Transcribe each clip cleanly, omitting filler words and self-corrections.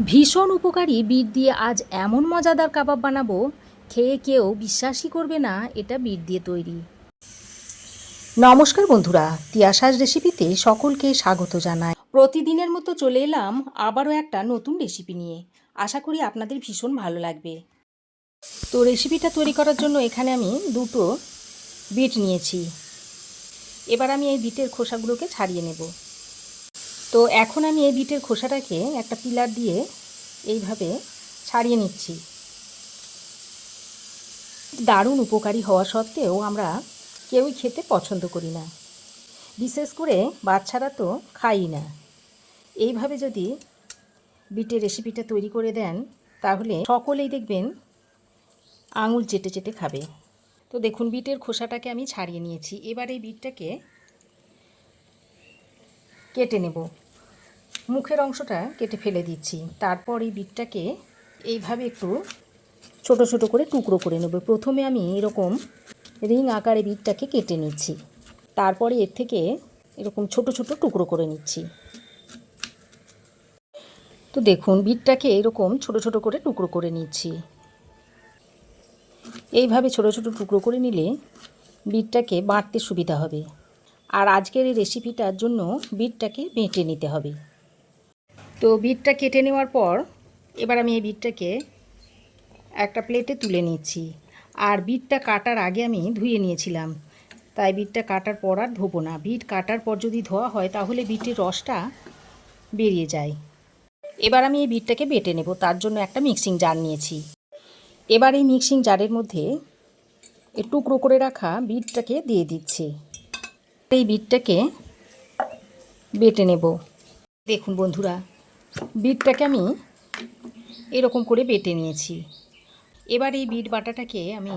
ভীষণ উপকারী বিট দিয়ে আজ এমন মজাদার কাবাব বানাবো, খেয়ে কেউ বিশ্বাসই করবে না এটা বিট দিয়ে তৈরি। নমস্কার বন্ধুরা, তিয়াশাস রেসিপিতে সকলকে স্বাগত জানাই। প্রতিদিনের মতো চলে এলাম আবারও একটা নতুন রেসিপি নিয়ে। আশা করি আপনাদের ভীষণ ভালো লাগবে। তো রেসিপিটা তৈরি করার জন্য এখানে আমি দুটো বিট নিয়েছি। এবার আমি এই বিটের খোসাগুলোকে ছাড়িয়ে নেব। তো এখন আমি এই বিটের খোসাটাকে একটা পিলার দিয়ে এইভাবে ছাড়িয়ে নিচ্ছি। দারুণ উপকারী হওয়া সত্ত্বেও আমরা কেউই খেতে পছন্দ করি না, বিশেষ করে বাচ্চারা তো খাই না। এইভাবে যদি বিটের রেসিপিটা তৈরি করে দেন তাহলে সকলেই দেখবেন আঙুল চেটে চেটে খাবে। তো দেখুন বিটের খোসাটাকে আমি ছাড়িয়ে নিয়েছি। এবার এই বিটটাকে কেটে নেব। মুখের অংশটা কেটে ফেলে দিচ্ছি। তারপর এই বিটটাকে এইভাবে একটু ছোট ছোট করে টুকরো করে নেব। প্রথমে আমি এরকম রিং আকারে বিটটাকে কেটে নিচ্ছি, তারপরে এর থেকে এরকম ছোট ছোট টুকরো করে নিচ্ছি। তো দেখুন বিটটাকে এরকম ছোট ছোট করে টুকরো করে নিচ্ছি। এইভাবে ছোট ছোট টুকরো করে নিলে বিটটাকে বাটতে সুবিধা হবে। আর আজকের এই রেসিপিটার জন্য বিটটাকে বেটে নিতে হবে। তো বিটটা কেটে নেওয়ার পর এবার আমি এই বিটটাকে একটা প্লেটে তুলে নিচ্ছি। আর বিটটা কাটার আগে আমি ধুয়ে নিয়েছিলাম, তাই বিটটা কাটার পর আর ধোবো না। বিট কাটার পর যদি ধোয়া হয় তাহলে বিটের রসটা বেরিয়ে যায়। এবার আমি এই বিটটাকে বেটে নেব। তার জন্য একটা মিক্সিং জার নিয়েছি। এবার এই মিক্সিং জারের মধ্যে এই টুকরো করে রাখা বিটটাকে দিয়ে দিচ্ছি। এই বিটটাকে বেটে নেব। দেখুন বন্ধুরা, বিটটাকে আমি এরকম করে বেটে নিয়েছি। এবার এই বিট বাটাটাকে আমি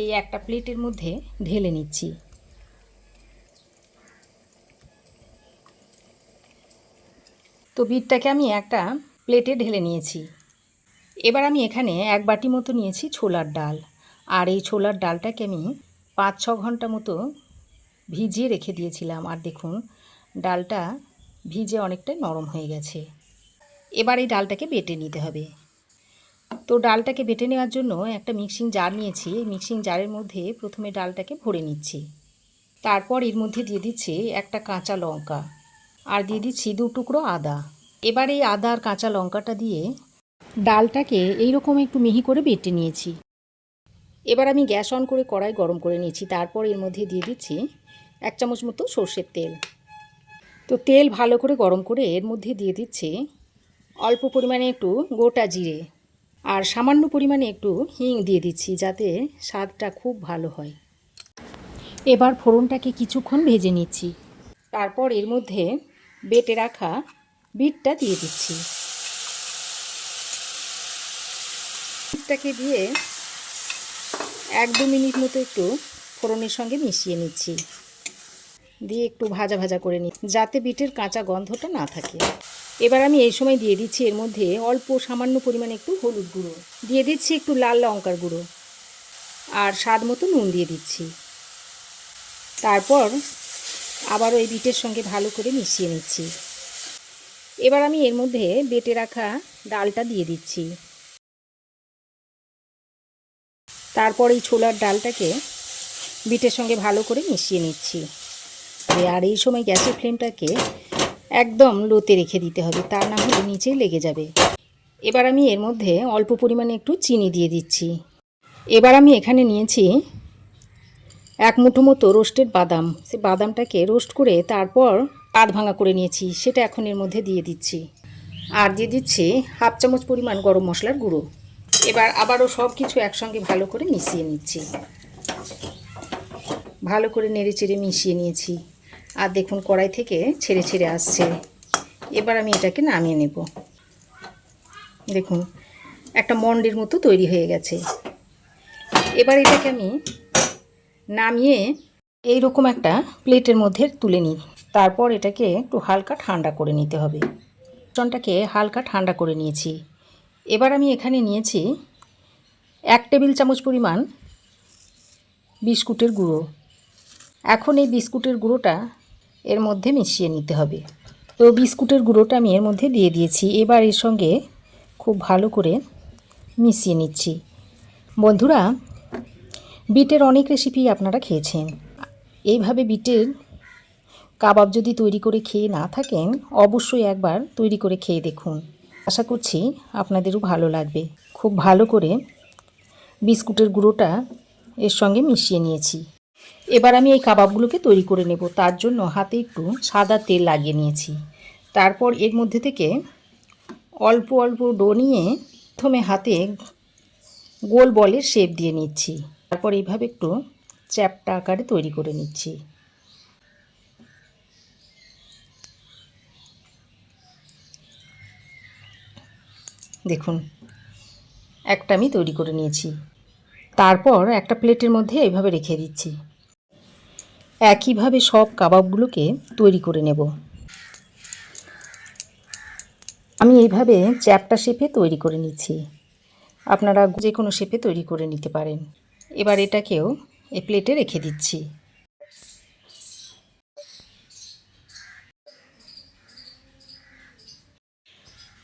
এই একটা প্লেটের মধ্যে ঢেলে নিচ্ছি। তো বিটটাকে আমি একটা প্লেটে ঢেলে নিয়েছি। এবার আমি এখানে এক বাটি মতো নিয়েছি ছোলার ডাল। আর এই ছোলার ডালটাকে আমি 5-6 ঘন্টা মতো ভিজিয়ে রেখে দিয়েছিলাম। আর দেখুন ডালটা ভিজে অনেকটাই নরম হয়ে গেছে। এবার এই ডালটাকে বেটে নিতে হবে। তো ডালটাকে বেটে নেওয়ার জন্য একটা মিক্সিং জার নিয়েছি। এই মিক্সিং জারের মধ্যে প্রথমে ডালটাকে ভরে নিচ্ছি। তারপর এর মধ্যে দিয়ে দিচ্ছি একটা কাঁচা লঙ্কা আর দিয়ে দিচ্ছি 2 টুকরো আদা। এবার এই আদা আর কাঁচা লঙ্কাটা দিয়ে ডালটাকে এইরকম একটু মিহি করে বেটে নিয়েছি। এবার আমি গ্যাস অন করে কড়াই গরম করে নিয়েছি। তারপর এর মধ্যে দিয়ে দিচ্ছি 1 চামচ মতো সর্ষের তেল। তো তেল ভালো করে গরম করে এর মধ্যে দিয়ে দিচ্ছি অল্প পরিমাণে একটু গোটা জিরে আর সামান্য পরিমাণে একটু হিং দিয়ে দিচ্ছি, যাতে স্বাদটা খুব ভালো হয়। এবার ফোড়নটাকে কিছুক্ষণ ভেজে নিচ্ছি। তারপর এর মধ্যে বেটে রাখা বিটটা দিয়ে দিচ্ছি। বিটটাকে দিয়ে 1-2 মিনিট মতো একটু ফোড়নের সঙ্গে মিশিয়ে নিচ্ছি। দিয়ে একটু ভাজা ভাজা করে নিচ্ছি, যাতে বিটের কাঁচা গন্ধটা না থাকে। এবার আমি এই সময় দিয়ে দিচ্ছি এর মধ্যে অল্প সামান্য পরিমাণে একটু হলুদ গুঁড়ো, দিয়ে দিচ্ছি একটু লাল লঙ্কার গুঁড়ো আর স্বাদ মতো নুন দিয়ে দিচ্ছি। তারপর আবারও এই বিটের সঙ্গে ভালো করে মিশিয়ে নিচ্ছি। এবার আমি এর মধ্যে বেটে রাখা ডালটা দিয়ে দিচ্ছি। তারপর এই ছোলার ডালটাকে বিটের সঙ্গে ভালো করে মিশিয়ে নিচ্ছি। আর এই সময় গ্যাসের ফ্লেমটাকে একদম লোতে রেখে দিতে হবে, তা না হলে নিচেই লেগে যাবে। এবার আমি এর মধ্যে অল্প পরিমাণে একটু চিনি দিয়ে দিচ্ছি। এবার আমি এখানে নিয়েছি 1 মুঠো মতো রোস্টেড বাদাম। সে বাদামটাকে রোস্ট করে তারপর আধ ভাঙা করে নিয়েছি, সেটা এখন এর মধ্যে দিয়ে দিচ্ছি। আর দিয়ে দিচ্ছি 1/2 চামচ পরিমাণ গরম মশলার গুঁড়ো। এবার আবারও সব কিছু একসঙ্গে ভালো করে মিশিয়ে নিচ্ছি। ভালো করে নেড়ে চেড়ে মিশিয়ে নিয়েছি। আর দেখুন কড়াই থেকে ছেড়ে ছেড়ে আসছে। এবার আমি এটাকে নামিয়ে নেব। দেখুন একটা মন্ডের মতো তৈরি হয়ে গেছে। এবার এটাকে আমি নামিয়ে এই রকম একটা প্লেটের মধ্যে তুলে নিই। তারপর এটাকে একটু হালকা ঠান্ডা করে নিতে হবে। মিশ্রণটাকে হালকা ঠান্ডা করে নিয়েছি। এবার আমি এখানে নিয়েছি 1 টেবিল চামচ পরিমাণ বিস্কুটের গুঁড়ো। এখন এই বিস্কুটের গুঁড়োটা এর মধ্যে মিশিয়ে নিতে হবে। তো বিস্কুটের গুঁড়োটা আমি এর মধ্যে দিয়ে দিয়েছি। এবার এর সঙ্গে খুব ভালো করে মিশিয়ে নিচ্ছি। বন্ধুরা, বিটের অনেক রেসিপি আপনারা খেয়েছেন। এইভাবে বিটের কাবাব যদি তৈরি করে খেয়ে না থাকেন, অবশ্যই একবার তৈরি করে খেয়ে দেখুন। আশা করছি আপনাদেরও ভালো লাগবে। খুব ভালো করে বিস্কুটের গুঁড়োটা এর সঙ্গে মিশিয়ে নিয়েছি। এবার আমি এই কাবাবগুলোকে তৈরি করে নেব। তার জন্য হাতে একটু সাদা তেল লাগিয়ে নিয়েছি। তারপর এর মধ্যে থেকে অল্প অল্প ডো নিয়ে প্রথমে হাতে গোল বলের শেপ দিয়ে নিচ্ছি। তারপর এইভাবে একটু চ্যাপ্টা আকারে তৈরি করে নিচ্ছি। দেখুন, একটা আমি তৈরি করে নিয়েছি। তারপর একটা প্লেটের মধ্যে এইভাবে রেখে দিচ্ছি। একইভাবে সব কাবাবগুলোকে তৈরি করে নেব। আমি এইভাবে চ্যাপ্টা শেপে তৈরি করে নিচ্ছি। আপনারা যে কোনো শেপে তৈরি করে নিতে পারেন। এবার এটাকেও এই প্লেটে রেখে দিচ্ছি।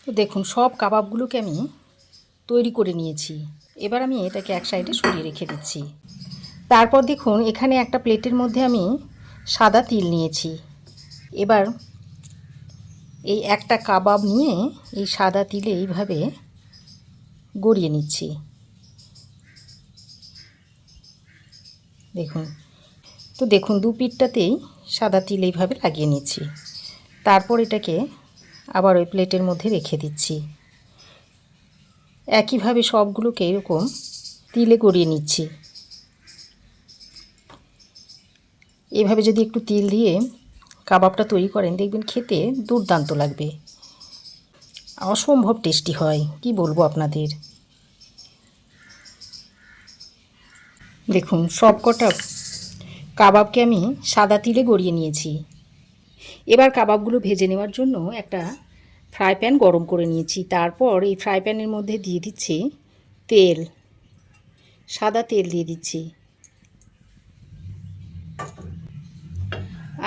তো দেখুন, সব কাবাবগুলোকে আমি তৈরি করে নিয়েছি। এবার আমি এটাকে এক সাইডে সরিয়ে রেখে দিচ্ছি। তারপর দেখুন, এখানে একটা প্লেটের মধ্যে আমি সাদা তিল নিয়েছি। এবার এই একটা কাবাব নিয়ে এই সাদা তিলে এইভাবে গড়িয়ে নিচ্ছি। দেখুন, তো দেখুন দু পিঠটাতেই সাদা তিল এইভাবে লাগিয়ে নিচ্ছি। তারপর এটাকে আবার ওই প্লেটের মধ্যে রেখে দিচ্ছি। একইভাবে সবগুলোকে এরকম তিলে গড়িয়ে নিচ্ছি। এভাবে যদি একটু তিল দিয়ে কাবাবটা তৈরি করেন, দেখবেন খেতে দুর্দান্ত লাগবে, অসম্ভব টেস্টি হয়, কি বলবো আপনাদের। দেখুন, সব কটা কাবাবকে আমি সাদা তিলে গড়িয়ে নিয়েছি। এবার কাবাবগুলো ভেজে নেওয়ার জন্য একটা ফ্রাই প্যান গরম করে নিয়েছি। তারপর এই ফ্রাই প্যানের মধ্যে দিয়ে দিচ্ছি তেল, সাদা তেল দিয়ে দিচ্ছি।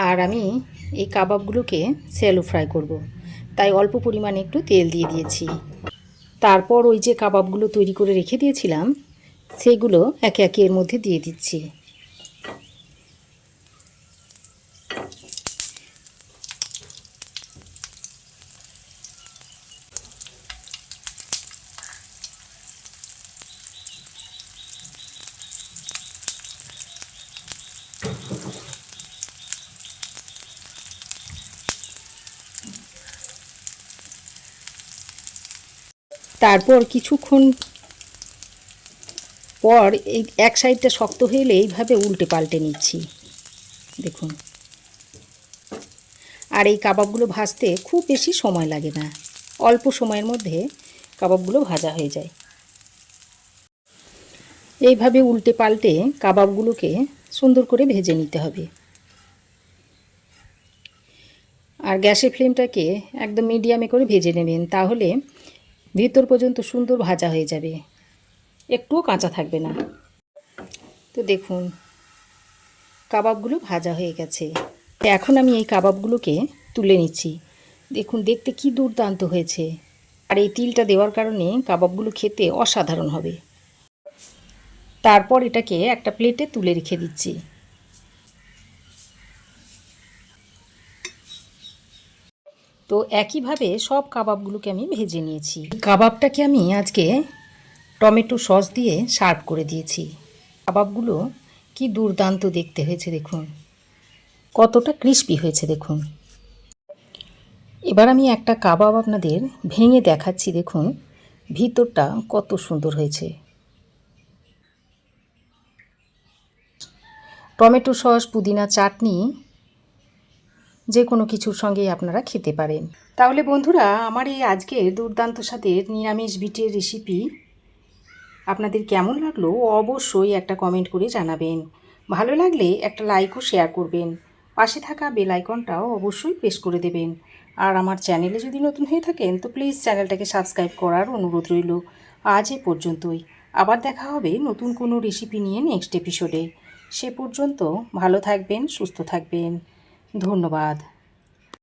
আর আমি এই কাবাবগুলোকে শ্যালো ফ্রাই করব, তাই অল্প পরিমাণে একটু তেল দিয়ে দিয়েছি। তারপর ওই যে কাবাবগুলো তৈরি করে রেখে দিয়েছিলাম, সেগুলো একে একে এর মধ্যে দিয়ে দিচ্ছি। তারপর কিছুক্ষণ পর এই এক সাইডটা শক্ত হয়ে এলে এইভাবে উল্টে পাল্টে নিচ্ছি। দেখুন, আর এই কাবাবগুলো ভাজতে খুব বেশি সময় লাগে না, অল্প সময়ের মধ্যে কাবাবগুলো ভাজা হয়ে যায়। এইভাবে উল্টে পাল্টে কাবাবগুলোকে সুন্দর করে ভেজে নিতে হবে। আর গ্যাসের ফ্লেমটাকে একদম মিডিয়ামে করে ভেজে নেবেন, তাহলে ভিতর পর্যন্ত সুন্দর ভাজা হয়ে যাবে, একটুও কাঁচা থাকবে না। তো দেখুন, কাবাবগুলো ভাজা হয়ে গেছে। এখন আমি এই কাবাবগুলোকে তুলে নিচ্ছি। দেখুন, দেখতে কি দুর্দান্ত হয়েছে। আর এই তিলটা দেওয়ার কারণে কাবাবগুলো খেতে অসাধারণ হবে। তারপর এটাকে একটা প্লেটে তুলে রেখে দিচ্ছি। তো একইভাবে সব কাবাবগুলোকে আমি ভেজে নিয়েছি। কাবাবটাকে আমি আজকে টমেটো সস দিয়ে সার্ভ করে দিয়েছি। কাবাবগুলো কি দুর্দান্ত দেখতে হয়েছে, দেখুন কতটা ক্রিস্পি হয়েছে। দেখুন, এবার আমি একটা কাবাব আপনাদের ভেঙে দেখাচ্ছি। দেখুন ভিতরটা কত সুন্দর হয়েছে। টমেটো সস, পুদিনা চাটনি যে কোনো কিছুর সঙ্গেই আপনারা খেতে পারেন। তাহলে বন্ধুরা, আমার এই আজকের দুর্দান্ত স্বাদের নিরামিষ বিটের রেসিপি আপনাদের কেমন লাগলো অবশ্যই একটা কমেন্ট করে জানাবেন। ভালো লাগলে একটা লাইক ও শেয়ার করবেন। পাশে থাকা বেল আইকনটাও অবশ্যই প্রেস করে দেবেন। আর আমার চ্যানেলে যদি নতুন হয়ে থাকেন তো প্লিজ চ্যানেলটাকে সাবস্ক্রাইব করার অনুরোধ রইল। আজ এ পর্যন্তই। আবার দেখা হবে নতুন কোনো রেসিপি নিয়ে নেক্সট এপিসোডে। সে পর্যন্ত ভালো থাকবেন, সুস্থ থাকবেন। ধন্যবাদ।